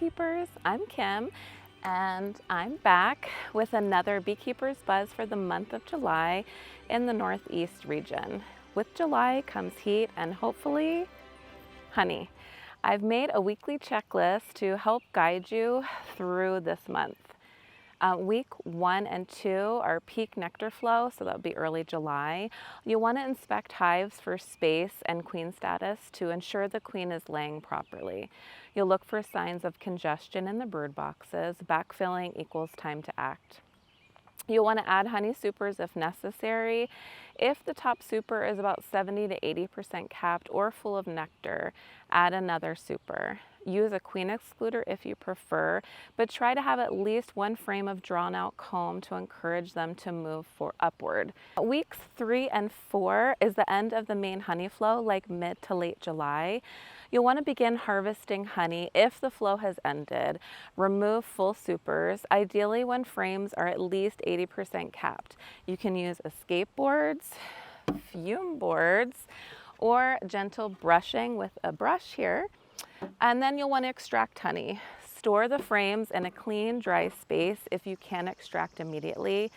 Beekeepers, I'm Kim and I'm back with another Beekeeper's Buzz for the month of July in the Northeast region. With July comes heat and hopefully honey. I've made a weekly checklist to help guide you through this month. Week 1 and 2 are peak nectar flow, so that would be early July. You'll want to inspect hives for space and queen status to ensure the queen is laying properly. You'll look for signs of congestion in the brood boxes. Backfilling equals time to act. You'll want to add honey supers if necessary. If the top super is about 70 to 80% capped or full of nectar, add another super. Use a queen excluder if you prefer, but try to have at least one frame of drawn out comb to encourage them to move upward. Weeks 3 and 4 is the end of the main honey flow, like mid to late July. You'll want to begin harvesting honey if the flow has ended. Remove full supers, ideally when frames are at least 80% capped. You can use escape boards, fume boards, or gentle brushing with a brush here. And then you'll want to extract honey. Store the frames in a clean, dry space if you can extract immediately.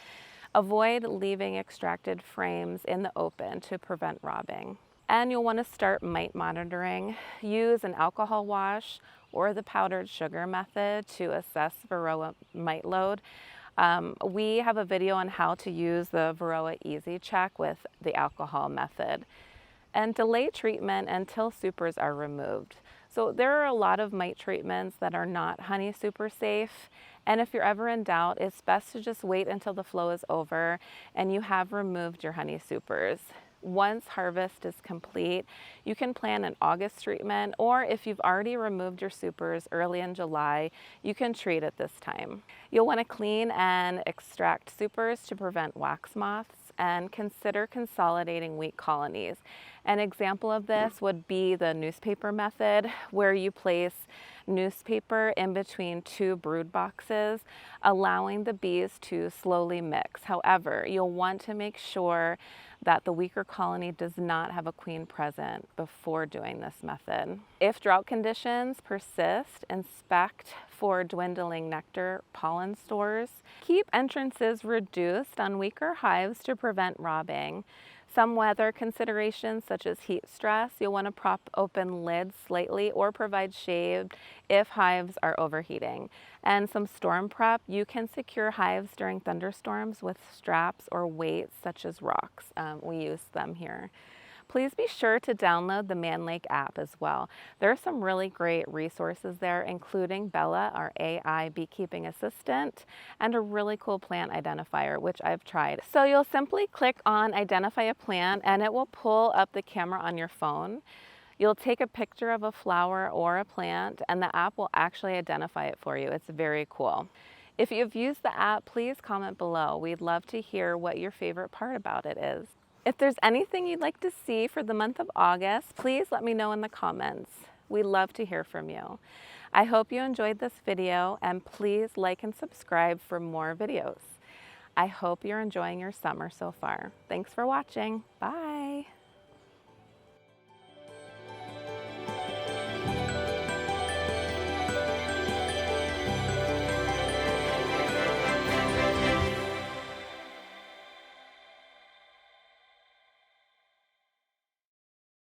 Avoid leaving extracted frames in the open to prevent robbing. And you'll want to start mite monitoring. Use an alcohol wash or the powdered sugar method to assess Varroa mite load. We have a video on how to use the Varroa EasyCheck with the alcohol method. And delay treatment until supers are removed. So there are a lot of mite treatments that are not honey super safe. And if you're ever in doubt, it's best to just wait until the flow is over and you have removed your honey supers. Once harvest is complete, you can plan an August treatment, or if you've already removed your supers early in July, you can treat at this time. You'll want to clean and extract supers to prevent wax moths and consider consolidating weak colonies. An example of this would be the newspaper method, where you place newspaper in between 2 brood boxes, allowing the bees to slowly mix. However, you'll want to make sure that the weaker colony does not have a queen present before doing this method. If drought conditions persist, inspect for dwindling nectar pollen stores. Keep entrances reduced on weaker hives to prevent robbing. Some weather considerations such as heat stress, you'll want to prop open lids slightly or provide shade if hives are overheating. And some storm prep, you can secure hives during thunderstorms with straps or weights such as rocks. We use them here. Please be sure to download the Mann Lake app as well. There are some really great resources there, including Bella, our AI beekeeping assistant, and a really cool plant identifier, which I've tried. So you'll simply click on Identify a Plant and it will pull up the camera on your phone. You'll take a picture of a flower or a plant and the app will actually identify it for you. It's very cool. If you've used the app, please comment below. We'd love to hear what your favorite part about it is. If there's anything you'd like to see for the month of August, please let me know in the comments. We love to hear from you. I hope you enjoyed this video and please like and subscribe for more videos. I hope you're enjoying your summer so far. Thanks for watching. Bye.